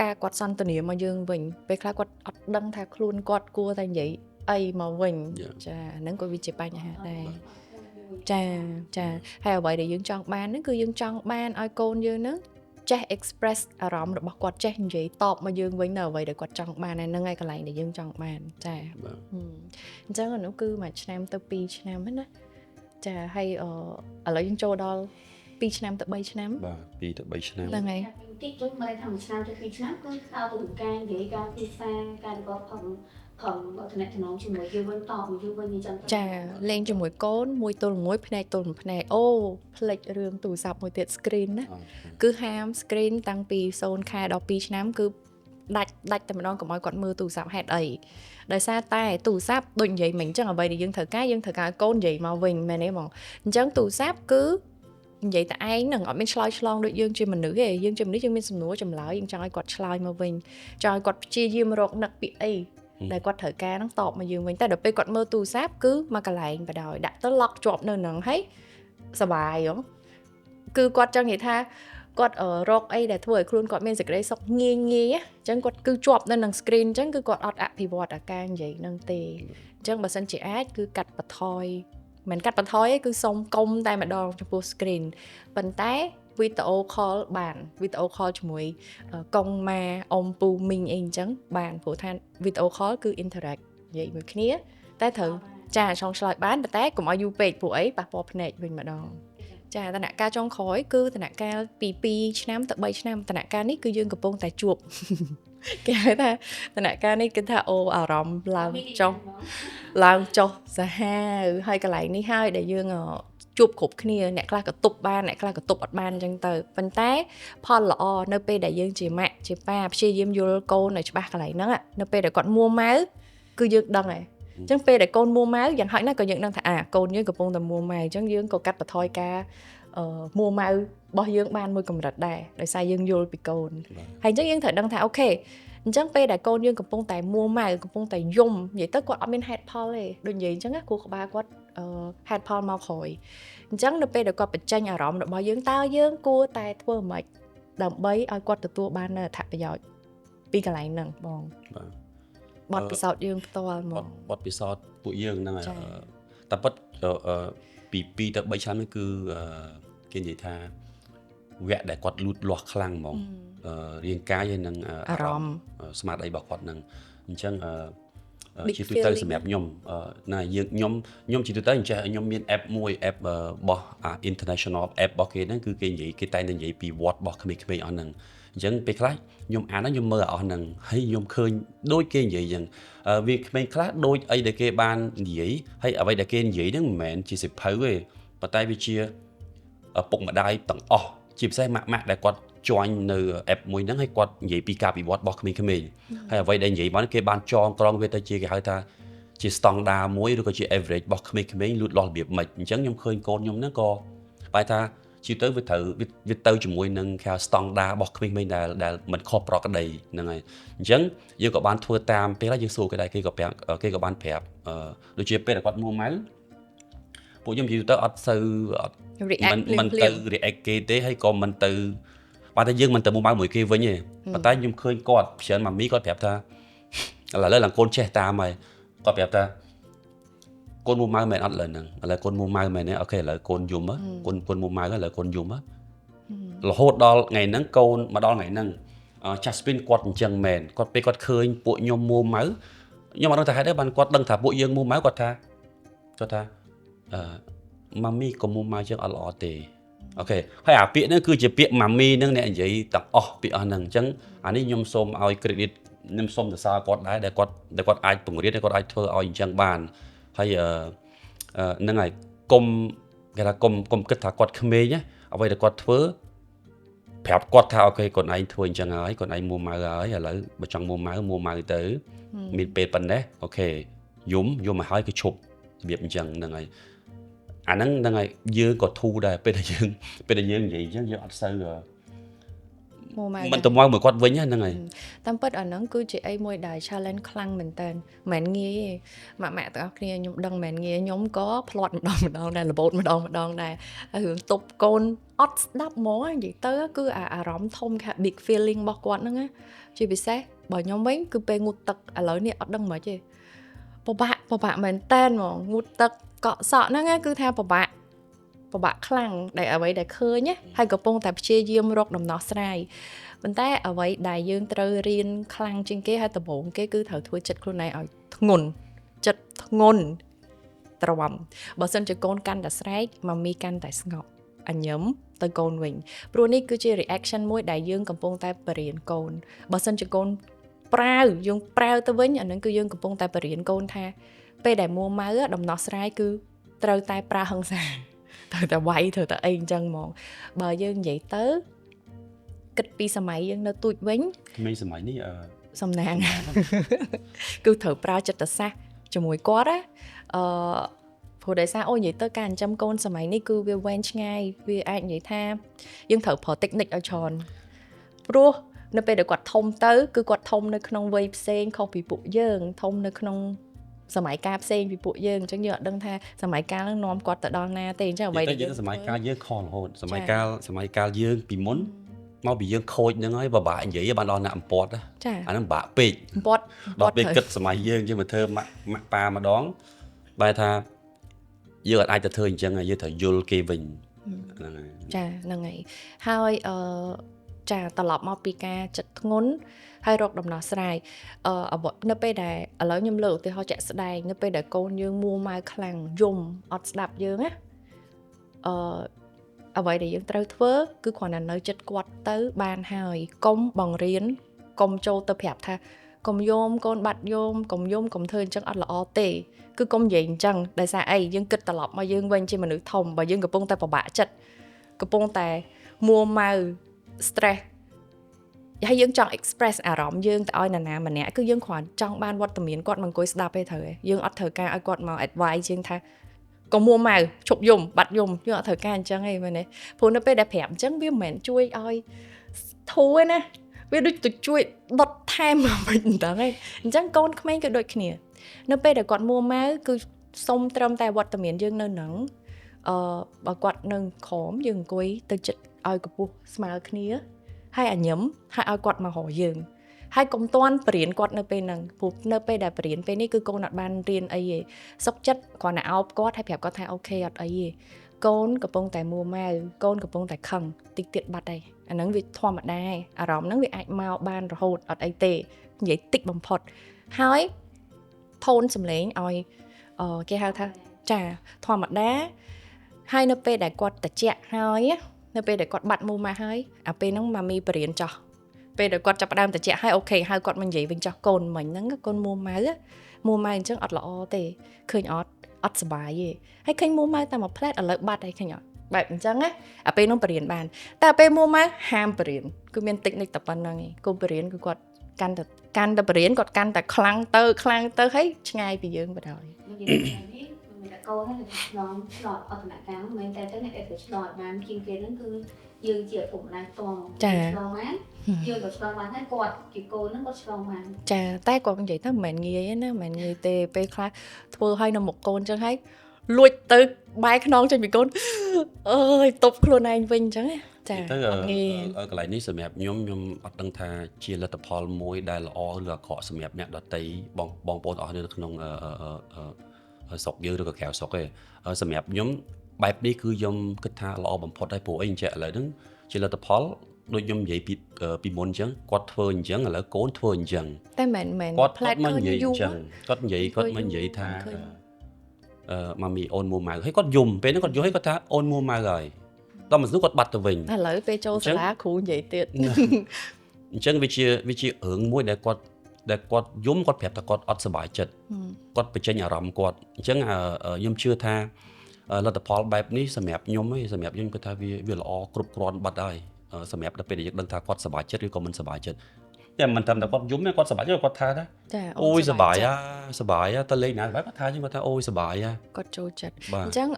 ការគាត់សន្ទនាមកយើងវិញពេលខ្លះគាត់អត់ដឹងថាខ្លួនគាត់គួរតែនិយាយអីមកវិញចាហ្នឹងក៏វាជាបញ្ហាដែរចាហើយអ្វីដែលយើងចង់បានហ្នឹងគឺយើងចង់បានឲ្យកូនយើងហ្នឹងចេះ express អារម្មណ៍របស់គាត់ចេះនិយាយតបមកយើងវិញនៅអ្វីដែលគាត់ចង់បានហ្នឹងហើយកន្លែងដែលយើងចង់បានចាអញ្ចឹងអានោះគឺមួយឆ្នាំទៅ2ឆ្នាំណាចាហើយឥឡូវយើងចូលដល់2ឆ្នាំទៅ3ឆ្នាំបាទ2ទៅ3ឆ្នាំហ្នឹងហើយតិចជួយមើលថា1ឆ្នាំទៅ2ឆ្នាំគឺខោទៅការនិយាយការភាសាការប្រកបផងតំណែងជាមួយយើងវិញតបយើងវិញអញ្ចឹងចាលេងជាមួយកូនមួយទល់មួយភ្នែកទល់ភ្នែកអូផ្លេចរឿងទូរស័ព្ទមួយទៀត screen ណាគឺហាម screen តាំងពី0ខែដល់2ឆ្នាំគឺដាច់តែម្ដងកុំឲ្យគាត់មើលទូរស័ព្ទហេតុអីដោយសារតែទូរស័ព្ទដូចនិយាយមិញអញ្ចឹងអ្វីដែលយើងត្រូវការឲ្យកូននិយាយមកវិញមែនទេបងអញ្ចឹងទូរស័ព្ទគឺនិយាយតែឯងនឹងអត់មានឆ្លើយឆ្លងដូចយើងជាមនុស្សទេយើងជាមនុស្សយើងមានសំណួរចម្លើយយើងចង់ឲ្យគាត់ឆ្លើយមកវិញចង់ឲ្យគាត់ព្យាយាមរកនឹកពីអីដែលគាត់ត្រូវការហ្នឹងតបមកយើងវិញតែដល់ពេលគាត់មើលទូរស័ព្ទគឺមកកន្លែងបដ ாய் ដាក់ទៅ lock ជាប់នៅហ្នឹងហើយសប្បាយហ៎គឺគាត់ចង់និយាយថាគាត់រកអីដែលធ្វើឲ្យខ្លួនគាត់មានសេចក្តីសុខងាយអញ្ចឹងគាត់គឺជាប់នៅនឹង screen អញ្ចឹងគឺគាត់អត់អភិវឌ្ឍអាការនិយាយហ្នឹងទេអញ្ចឹងបើសិនជាអាចគឺកាត់បន្ថយមិនកាត់បន្ថយទេគឺសុំកុំតែម្ដងចំពោះ screen ប៉ុន្តែវីដេអូ call បានវីដេអូ call ជាមួយកុងម៉ាអ៊ំពូមីងអីអញ្ចឹងបានព្រោះថាវីដេអូ call គឺ interact និយាយមួយគ្នាតែត្រូវចាឆ្លងឆ្លើយបានតែកុំឲ្យយូរពេកព្រោះអីប៉ះពាល់ភ្នែកវិញម្ដងចាដំណាក់កាលចុងក្រោយគឺដំណាក់កាលពី2ឆ្នាំទៅ3ឆ្នាំដំណាក់កាលនេះគឺយើងកំពុងតែជួបគេហៅថាដំណាក់កាលនេះគឺថាអូអារម្មណ៍ឡើងចុះសាហាវហើយកន្លែងនេះហើយដែលយើងជួបគ្រប់គ្នាអ្នកខ្លះក៏ទប់បានអ្នកខ្លះក៏ទប់អត់បានអញ្ចឹងទៅប៉ុន្តែផលល្អនៅពេលដែលយើងជាម៉ាក់ជាប៉ាព្យាយាមយល់កូនឲ្យច្បាស់កន្លែងហ្នឹងនៅពេលដែលគាត់មួម៉ៅគឺយើងដឹងហើយអញ្ចឹងពេលដែលកូនមួម៉ៅយ៉ាងហោចណាស់ក៏យើងដឹងថាកូនយើងកំពុងតែមួម៉ៅអញ្ចឹងយើងក៏កាត់បន្ថយការមួម៉ៅរបស់យើងបានមួយកម្រិតដែរដោយសារយើងយល់ពីកូនហើយអញ្ចឹងយើងត្រូវដឹងថាអូខេអញ្ចឹងពេលដែលកូនយើងកំពុងតែមួម៉ៅកំពុងតែយំនិយាយទៅគាត់អត់មានហេតុផលទេដូចនិយាយអញ្ចឹងគូក្បាលគាត់ហេតុផលមកក្រោយអញ្ចឹងនៅពេលដែលគាត់បញ្ចេញអារម្មណ៍របស់យើងតើយើងគួរតែធ្វើម៉េចដើម្បីឲ្យគាត់ទទួលបាននូវអត្ថប្រយោជន៍ពីកន្លែងហ្នឹងបងបទពិសោធន៍យើងផ្ទាល់ហ្មងបទពិសោធន៍ពួកយើងហ្នឹងហើយតែពិតពី2ទៅ3ឆ្នាំនេះគឺគេនិយាយថាវគ្គដែលគាត់លូតលាស់ខ្លាំងហ្មងរាងកាយហើយនឹងអារម្មណ៍ស្មារតីរបស់គាត់ហ្នឹងអញ្ចឹងជាទូទៅសម្រាប់ខ្ញុំណាខ្ញុំជាទូទៅចេះខ្ញុំមាន app មួយ app របស់ international app របស់គេហ្នឹងគឺគេនិយាយគេតែនិយាយពីវត្តរបស់ក្មេងៗអស់ហ្នឹងអញ្ចឹងពេលខ្លះខ្ញុំអានហ្នឹងខ្ញុំមើលអស់ហ្នឹងហើយខ្ញុំឃើញដូចគេនិយាយអញ្ចឹងវាក្មេងខ្លះដូចអីដែលគេបាននិយាយហើយអ្វីដែលគេនិយាយហ្នឹងមិនមែនជាសិភៅទេប៉ុន្តែវាជាពុកម្ដាយទាំងអស់ជាពិសេសម៉ាក់ដែលគាត់ join នៅ app មួយហ្នឹងហើយគាត់និយាយពីការវិវត្តរបស់ក្មេងៗហើយអ្វីដែលនិយាយមកគេបានចងក្រងវាទៅជាគេហៅថាជា standard មួយឬក៏ជា average របស់ក្មេងៗលូតលាស់របៀបម៉េចអញ្ចឹងខ្ញុំឃើញកូនខ្ញុំហ្នឹងក៏បែរថាជឿទៅវាទៅជាមួយនឹងគេ standard របស់ក្មេងៗដែលមិនខុសប្រក្រតីហ្នឹងហើយអញ្ចឹងយើងក៏បានធ្វើតាមពេលហើយយើងសួរគេដែរគេក៏បានប្រាប់ដូចជាពេលគាត់មួម៉ៅពួកខ្ញុំជឿទៅអត់សូវមិនទៅ react គេទេហើយក៏មិនទៅ បាទតែយើងមិនទៅមួយម៉ៅមួយគេវិញទេប៉ុន្តែខ្ញុំឃើញគាត់ច្រើនម៉ាមីគាត់ប្រាប់ថាឥឡូវឡើងកូនចេះតាមហើយគាត់ប្រាប់ថាកូនមួយម៉ៅមែនអត់ឥឡូវហ្នឹងឥឡូវកូនមួយម៉ៅមែនទេអូខេឥឡូវកូនយំកូនមួយម៉ៅឥឡូវកូនយំរហូតដល់ថ្ងៃហ្នឹងកូនមកដល់ថ្ងៃហ្នឹងJasmine គាត់អញ្ចឹងមែនគាត់ពេលគាត់ឃើញពួកខ្ញុំមួម៉ៅខ្ញុំអត់ដឹងថាហេតុអីបានគាត់ដឹងថាពួកយើងមួម៉ៅគាត់ថាម៉ាមីកុំមួម៉ៅចឹងអត់ល្អទេអូខេហើយអាពាក្យហ្នឹងគឺជាពាក្យម៉ាមីហ្នឹងអ្នកនិយាយទាំងអស់ពាក្យអស់ហ្នឹងអញ្ចឹងអានេះខ្ញុំសូមឲ្យ credit ខ្ញុំសូមសរសើរគាត់ដែរដែលគាត់អាចពង្រៀនគាត់អាចធ្វើឲ្យអញ្ចឹងបានហើយហ្នឹងហើយកុំគេថាកុំគិតថាគាត់ក្មេងណាអ្វីដែលគាត់ធ្វើប្រាប់គាត់ថាអូខេកូនឯងធ្វើអញ្ចឹងហើយកូនឯងមួម៉ៅហើយឥឡូវបើចង់មួម៉ៅទៅមានពេលប៉ុណ្ណេះអូខេយំមកហើយគឺឈប់របៀបអញ្ចឹងហ្នឹងហើយអាហ្នឹងហើយយើងក៏ធូរដែរពេលដែលយើងនិយាយអញ្ចឹងយើងអត់សូវមិនទៅមកមួយគាត់វិញហ្នឹងហើយតាមពិតអាហ្នឹងគឺជាអីមួយដែល challenge ខ្លាំងមែនតើមិនងាយទេម៉ាក់ទាំងអស់គ្នាខ្ញុំដឹងមិនងាយខ្ញុំក៏ផ្លាត់ម្ដងដែររបូតម្ដងដែរហើយរឿងទប់កូនអត់ស្ដាប់ហ្មងនិយាយទៅគឺអារម្មណ៍ធំខា big feeling របស់គាត់ហ្នឹងណាជាពិសេសបើខ្ញុំវិញគឺពេលងូតទឹកឥឡូវនេះអត់ដឹងមិនទេពិបាកមែនតើហ្មងងូតទឹកកក់សក់ហ្នឹងគឺថាពិបាកខ្លាំងដែលអ្វីដែលឃើញណាហើយកំពុងតែព្យាយាមរកដំណោះស្រាយប៉ុន្តែអ្វីដែលយើងត្រូវរៀនខ្លាំងជាងគេហើយដំបូងគេគឺត្រូវធ្វើចិត្តខ្លួនឯងឲ្យធ្ងន់ទ្រាំបើសិនជាកូនកាន់តែស្រែកម៉ាមីកាន់តែស្ងប់អញញឹមទៅកូនវិញព្រោះនេះគឺជា reaction មួយដែលយើងកំពុងតែបរៀនកូនបើសិនជាកូនយើងប្រាវទៅវិញអានឹងគឺយើងកំពុងតែបរៀនកូនថាពេលដែលមួម៉ៅដំណោះស្រាយគឺត្រូវតែប្រើហិង្សាត្រូវតែវាយត្រូវតែអីអញ្ចឹងហ្មងបើយើងនិយាយទៅគិតពីសម័យយើងនៅទូចវិញក្មេងសម័យនេះសំណាងគឺត្រូវប្រើចិត្តសាស្ត្រជាមួយគាត់ណាព្រោះដោយសារនិយាយទៅការចិញ្ចឹមកូនសម័យនេះគឺវាវែងឆ្ងាយវាអាចនិយាយថាយើងត្រូវប្រើ technique ឲ្យច្រើនព្រោះនៅពេលដែលគាត់ធំទៅគឺគាត់ធំនៅក្នុងវ័យផ្សេងខុសពីពួកយើងធំនៅក្នុងសម័យកាលផ្សេងពីពួកយើងអញ្ចឹងយើងអត់ដឹងថាសម័យកាលហ្នឹងនាំគាត់ទៅដល់ណាទេអញ្ចឹងអ្វីដែលយើងសម័យកាលយើងខលរហូតសម័យកាលយើងពីមុនមកពីយើងខូចហ្នឹងហើយបាក់និយាយបានដល់ណាអំពត់អាហ្នឹងបាក់ពេកអំពត់ដល់ពេលគិតសម័យយើងមកធ្វើម៉ាក់ប៉ាម្ដងបែរថាយើងអាចទៅធ្វើអញ្ចឹងហើយយើងត្រូវយល់គេវិញហ្នឹងហើយចាហ្នឹងហើយចាត្រឡប់មកពីការចិត្តធ្ងន់ហើយរកដំណោះស្រាយនៅពេលដែលឥឡូវខ្ញុំលើកឧទាហរណ៍ជាក់ស្ដែងនៅពេលដែលកូនយើងមួម៉ៅខ្លាំងយំអត់ស្ដាប់យើងណាអ្វីដែលយើងត្រូវធ្វើគឺគ្រាន់តែនៅចិត្តគាត់ទៅបានហើយកុំបង្រៀនកុំចូលទៅប្រាប់ថាកុំយំកូនបាត់យំកុំយំកុំធ្វើអញ្ចឹងអត់ល្អទេគឺកុំនិយាយអញ្ចឹងដោយសារអីយើងគិតត្រឡប់មកយើងវិញជាមនុស្សធំបើយើងកំពុងតែពិបាកចិត្តកំពុងតែមួម៉ៅ stress ហើយយើងចង់ express អារម្មណ៍យើងទៅឲ្យនរណាម្នាក់គឺយើងគ្រាន់ចង់បានវត្តមានគាត់មកអង្គុយស្ដាប់ទេត្រូវទេយើងអត់ត្រូវការឲ្យគាត់មក advice ជាងថាកុំមួម៉ៅឈប់យំបាត់យំយើងអត់ត្រូវការអញ្ចឹងទេមែនទេព្រោះនៅពេលដែលប្រាប់អញ្ចឹងវាមិនមែនជួយឲ្យធូរទេណាវាដូចទៅជួយដុតថែមមកវិញអញ្ចឹងឯងអញ្ចឹងកូនក្មេងក៏ដូចគ្នានៅពេលដែលគាត់មួម៉ៅគឺសុំត្រឹមតែវត្តមានយើងនៅនឹងបើគាត់នៅក្រោមយើងអង្គុយទៅចិត្តឲ្យកម្ពស់ស្មើគ្នាហើយអញញឹមហើយឲ្យគាត់មករកយើងហើយកុំតាន់បរៀនគាត់នៅពេលហ្នឹងព្រោះនៅពេលដែលបរៀនពេលនេះគឺកូនអត់បានរៀនអីទេសុខចិត្តគ្រាន់តែអោបគាត់ហើយប្រាប់គាត់ថាអូខេអត់អីទេកូនកំពុងតែមួម៉ៅកូនកំពុងតែខឹងតិចទៀតបាត់ហើយអាហ្នឹងវាធម្មតាអារម្មណ៍ហ្នឹងវាអាចមកបានរហូតអត់អីទេនិយាយតិចបំផុតហើយថូនសំឡេងឲ្យគេហៅថាចាធម្មតាហើយនៅពេលដែលគាត់ត្រជាក់ហើយនៅពេលដែលគាត់បាត់មូម៉ាស់ហើយអាពេលហ្នឹងម៉ាមីបរៀនចោះពេលដែលគាត់ចាប់ផ្ដើមត្រជាក់ហើយអូខេហើយគាត់មកនិយាយវិញចោះកូនមិញហ្នឹងកូនមួម៉ៅអញ្ចឹងអត់ល្អទេឃើញអត់សុបាយទេហើយឃើញមួម៉ៅតែមួយផ្លែតឥឡូវបាត់ហើយឃើញអត់បែបអញ្ចឹងណាអាពេលហ្នឹងបរៀនបានតែពេលមួម៉ៅហាមបរៀនគឺមានតិចនិចតែប៉ុណ្្នឹងឯងគូបរៀនគឺគាត់កាន់តែបរៀនគាត់កាន់តែខ្លាំងទៅហើយឆ្ងាយពីយើងបណ្ដោយមានតែកូនហ្នឹងឆ្លងឆ្លត់អត្តនកម្មមិនតែទៅអ្នកដែលឆ្លត់បានជាងគេហ្នឹងគឺយើងជាឪពុកម្ដាយផ្ទាល់ឆ្លងបានយើងក៏ឆ្លងបានហើយគាត់ជាកូនហ្នឹងគាត់ឆ្លងបានចាតែគាត់និយាយថាមិនមែនងាយទេណាមិនមែនងាយទេពេលខ្លះធ្វើឲ្យនៅមុខកូនអញ្ចឹងហើយលួចទៅបែរខ្នងចេញពីកូនអើយទប់ខ្លួនឯងវិញអញ្ចឹង ចា ទៅ អត់ងាយ កន្លែងនេះសម្រាប់ខ្ញុំអត់ដឹងថាជាលទ្ធផលមួយដែលល្អឬអាក្រក់សម្រាប់អ្នកដទៃបងប្អូនអស់នៅក្នុងស្រុកយើងឬក៏ក្រៅស្រុកទេសម្រាប់ខ្ញុំបែបនេះគឺខ្ញុំគិតថាល្អបំផុតហើយព្រោះអីអញ្ចឹងឥឡូវហ្នឹងជាលទ្ធផលដូចខ្ញុំនិយាយពីមុនអញ្ចឹងគាត់ធ្វើអញ្ចឹងឥឡូវកូនធ្វើអញ្ចឹង តែមិន គាត់ ផ្លែត មិន ឃើញ និយាយ យូ អ រ ញ្ចឹងគាត់និយាយថា ឃើញ ម៉ាមីអូនមួម៉ៅហើយគាត់យំពេលហ្នឹងគាត់យល់ហើយគាត់ថាអូនមួម៉ៅហើយដល់មិនស្នូគាត់បាត់ទៅវិញ ឥឡូវពេលចូលសាលាគ្រូនិយាយទៀត អញ្ចឹងវាជារឿងមួយដែលគាត់យំគាត់ប្រាប់ថាគាត់អត់សប្បាយចិត្តគាត់បញ្ចេញអារម្មណ៍គាត់អញ្ចឹងខ្ញុំជឿថាលទ្ធផលបែបនេះសម្រាប់ខ្ញុំគាត់ថាវាល្អគ្រប់គ្រាន់បាត់ហើយសម្រាប់ដល់ពេលដែលយើងដឹងថាគាត់សប្បាយចិត្តឬក៏មិនសប្បាយចិត្តតែមិនត្រឹមតែគាត់យំទេគាត់សប្បាយចិត្តគាត់ថា ចា អូយសប្បាយទៅលេងណាគាត់ថាខ្ញុំគាត់ថាអូយសប្បាយ គាត់ចូលចិត្ត បាទ អញ្ចឹង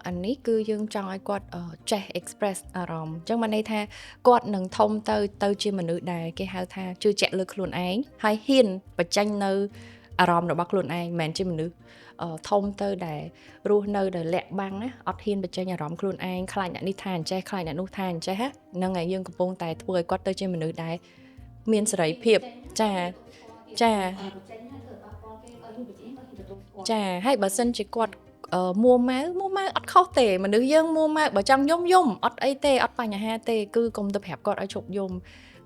អានេះគឺយើងចង់ឲ្យគាត់ចេះ express អារម្មណ៍អញ្ចឹងបានន័យថាគាត់នឹងធំទៅជាមនុស្សដែលគេហៅថាជឿជាក់លើខ្លួនឯងហើយហ៊ានបញ្ចេញនៅអារម្មណ៍របស់ខ្លួនឯងមិនមែនជាមនុស្សធំទៅដែលរស់នៅដែលលាក់បាំងណាអត់ហ៊ានបញ្ចេញអារម្មណ៍ខ្លួនឯងខ្លាចអ្នកនេះថាអញ្ចេះខ្លាចអ្នកនោះថាអញ្ចេះហ្នឹងហើយយើងកំពុងតែធ្វើឲ្យគាត់ទៅជាមនុស្សដែលមានសេរីភាពចា ចាហើយបើសិនជាគាត់មួម៉ៅអត់ខុសទេមនុស្សយើងមួម៉ៅបើចង់យំអត់អីទេអត់បញ្ហាទេគឺកុំទៅប្រាប់គាត់ឲ្យឈប់យំ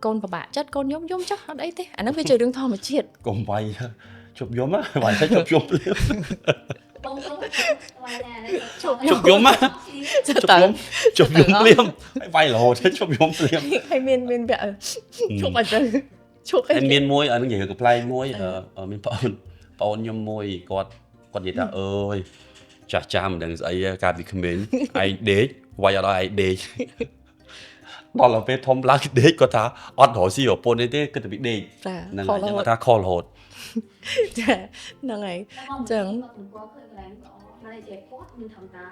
កូនពិបាកចិត្តកូនយំចុះអត់អីទេអាហ្នឹងវាជារឿងធម្មជាតិ កុំវាយជប់យំវាយតែជប់យំភ្លាម បងវាយណា ជប់យំជប់យំភ្លាមហើយវាយរហូតជប់យំភ្លាម ហើយមានវាឈប់អត់ទៅឈប់អី ហើយមានមួយអានឹងនិយាយកំ pl ែងមួយមានបងអូនខ្ញុំមួយគាត់និយាយថាអើយចាស់មិនដឹងស្អីកាលពីក្មេងឯងដេកវាយអត់ឲ្យឯងដេកដល់ទៅពេលធំឡើងដេកគាត់ថាអត់រកស៊ីប្រពន្ធទេគិតតែពីដេក ចា ហ្នឹង ខ ហើយ ល ខ្ញុំ រហូត ថាខលរហូត ចាហ្នឹងហើយ ចឹងគាត់ឃើញកន្លែងល្អហើយតែគាត់មិនធម្មតា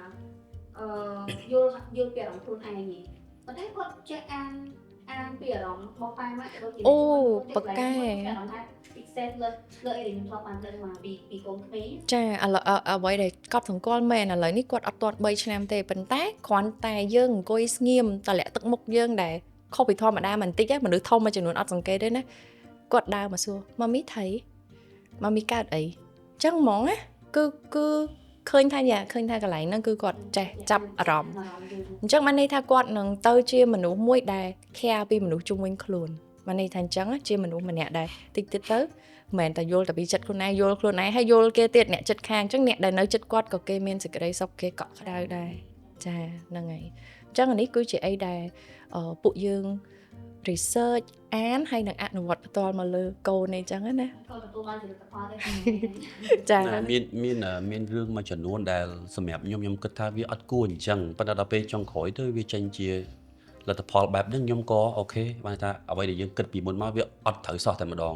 យល់ពីអារម្មណ៍ខ្លួនឯងនេះប៉ុន្តែគាត់ចេះអានពីអារម្មណ៍របស់ប៉ាម៉ាក់ដូចជា អូប៉ាកែ អារម្មណ៍ថាពិសេសលើអីដែលខ្ញុំធ្លាប់បានដឹងមកពីកូនក្មេង ចាឥឡូវអ្វីដែលកត់សង្កល់មែនឥឡូវនេះគាត់អត់ទាន់3ឆ្នាំទេប៉ុន្តែគ្រាន់តែយើងអង្គុយស្ងៀមតលាក់ទឹកមុខយើងដែលខុសពីធម្មតាបន្តិចហ្នឹងមនុស្សធំមួយចំនួនអត់សង្កេតទេណាគាត់ដើរមកសួរម៉ាមីថៃម៉ាមីកើតអីចឹងហ្មងណាគឺឃើញថាកន្លែងហ្នឹងគឺគាត់ចេះចាប់អារម្មណ៍អញ្ចឹងបានន័យថាគាត់នឹងទៅជាមនុស្សមួយដែល care ពីមនុស្សជុំវិញខ្លួនបានន័យថាអញ្ចឹងជាមនុស្សម្នាក់ដែលតិចទៅមិនមែនតែយល់តែពីចិត្តខ្លួនឯងយល់ខ្លួនឯងហើយយល់គេទៀតអ្នកចិត្តខាងអញ្ចឹងអ្នកដែលនៅចិត្តគាត់ក៏គេមានសេចក្តីសុខគេកក់ក្ដៅដែរចាហ្នឹងហើយអញ្ចឹងអានេះគឺជាអីដែលពួកយើង research អានហើយនឹងអនុវត្តផ្ទាល់មកលើកូននេះអញ្ចឹងណា គាត់ទទួលបានផលិតផលទេ ចា មានរឿងមួយចំនួនដែលសម្រាប់ខ្ញុំគិតថាវាអត់គួរអញ្ចឹងប៉ុន្តែដល់ពេលចុងក្រោយទៅវាចេញជាលទ្ធផលបែបហ្នឹងខ្ញុំក៏អូខេបានថាអ្វីដែលយើងគិតពីមុនមកវាអត់ត្រូវសោះតែម្ដង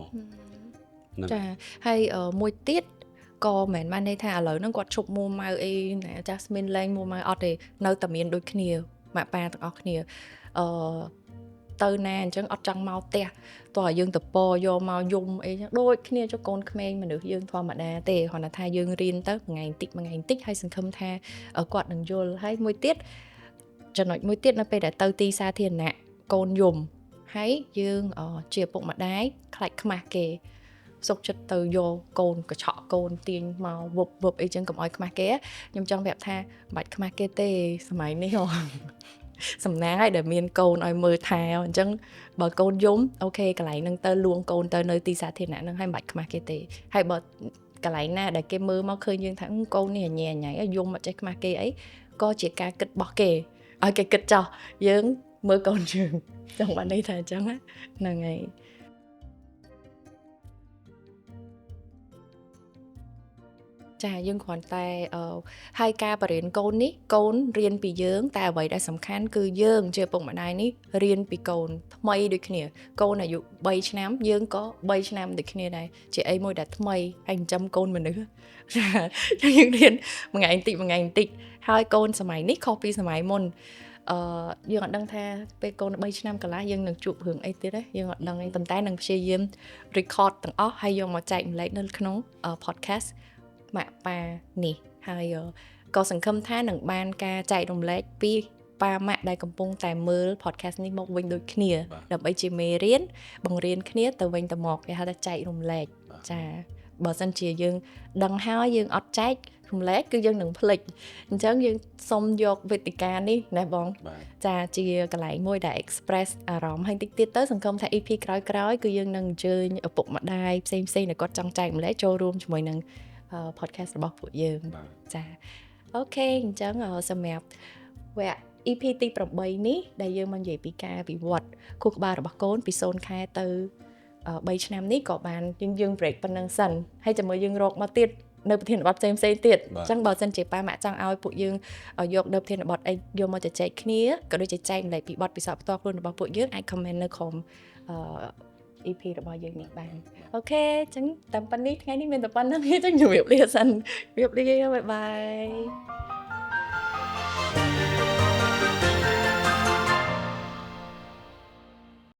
ចាហើយមួយទៀតក៏មិនមែនបានន័យថាឥឡូវហ្នឹងគាត់ឈប់មួម៉ៅអីណា Jasmine លែងមួម៉ៅអត់ទេនៅតែមានដូចគ្នាម៉ាក់ប៉ាទាំងអស់គ្នាទៅណាអញ្ចឹងអត់ចង់មកផ្ទះតោះយើងទៅពយកមកយំអីចឹងដូចគ្នាចុះកូនក្មេងមនុស្សយើងធម្មតាទេគ្រាន់តែថាយើងរៀនទៅមួយថ្ងៃបន្តិចហើយសង្ឃឹមថាគាត់នឹងយល់ហើយមួយទៀតចំណុចមួយទៀតនៅពេលដែលទៅទីសាធារណៈកូនយំហើយយើងជាឪពុកម្ដាយខ្លាចខ្មាស់គេសុកចិត្តទៅយកកូនកញ្ឆក់កូនទាញមកវឹបអីចឹងកុំឲ្យខ្មាស់គេខ្ញុំចង់ប្រាប់ថាមិនបាច់ខ្មាស់គេទេសម័យនេះសំណាងហើយដែលមានកូនឲ្យមើលថែអញ្ចឹងបើកូនយំអូខេកន្លែងហ្នឹងទៅលួងកូនទៅនៅទីសាធារណៈហ្នឹងហើយមិនបាច់ខ្មាស់គេទេហើយបើកន្លែងណាដែលគេមើលមកឃើញយើងថាកូននេះអញញ៉ៃយំអត់ចេះខ្មាស់គេអីក៏ជាការគិតរបស់គេឲ្យគេគិតចោះយើងមើលកូនយើងចង់បានន័យថាអញ្ចឹងហ្នឹងហើយចាយើងគ្រាន់តែហើយការបរៀនកូននេះកូនរៀនពីយើងតែអ្វីដែលសំខាន់គឺយើងជាឪពុកម្ដាយនេះរៀនពីកូនថ្មីដូចគ្នាកូនអាយុ3ឆ្នាំយើងក៏3ឆ្នាំដូចគ្នាដែរជាអីមួយដែលថ្មីហើយចិញ្ចឹមកូនមនុស្សចាយើងរៀនមួយថ្ងៃបន្តិចហើយកូនសម័យនេះខុសពីសម័យមុនយើងអត់ដឹងថាពេលកូន3ឆ្នាំកន្លះយើងនឹងជួបរឿងអីទៀតទេយើងអត់ដឹងទេប៉ុន្តែនឹងព្យាយាម record ទាំងអស់ហើយយកមកចែកម្លែកនៅក្នុង podcast ម៉ាក់ប៉ានេះហើយក៏សង្ឃឹមថានឹងបានការចែករំលែកពី ប៉ាម៉ាក់ដែលកំពុងតែមើល podcast នេះមកវិញដូចគ្នា បាទ ដើម្បីជាមេរៀនបង្រៀនគ្នាទៅវិញទៅមកគេហៅថាចែករំលែក បាទ ចាបើសិនជាយើងដឹងហើយយើងអត់ចែករំលែកគឺយើងនឹងភ្លេចអញ្ចឹងយើងសុំយកវេទិកានេះណាបង បាទ ចាជាកន្លែងមួយដែល express អារម្មណ៍ហើយតិចទៀតទៅសង្ឃឹមថា EP ក្រោយៗគឺយើងនឹងអញ្ជើញឪពុកម្ដាយផ្សេងៗដែលគាត់ចង់ចែករំលែកចូលរួមជាមួយនឹងpodcast របស់ពួកយើង បាទ ចាអូខេអញ្ចឹងសម្រាប់វគ្គ EP ទី8នេះដែលយើងមកនិយាយពីការវិវត្តខួរក្បាលរបស់កូនពី0ខែទៅ3ឆ្នាំនេះក៏បានយើង break ប៉ុណ្ណឹងសិនហើយចាំមើលយើងរកមកទៀតនៅប្រធានបទផ្សេងៗទៀតអញ្ចឹងបើសិនជាប៉ាម៉ាក់ចង់ឲ្យពួកយើងយកនៅប្រធានបទអីយកមកជជែកគ្នាក៏ដូចជាចែកម្លែកពីបទពិសោធន៍ផ្ទាល់ខ្លួនរបស់ពួកយើងអាច comment នៅក្រោមEP របស់យើងនេះបានអូខេអញ្ចឹងតាមប៉ុណ្នេះថ្ងៃនេះមានតែប៉ុណ្្នឹងទេអញ្ចឹងជម្រាបលាសិនជម្រាបលាបាយបាយ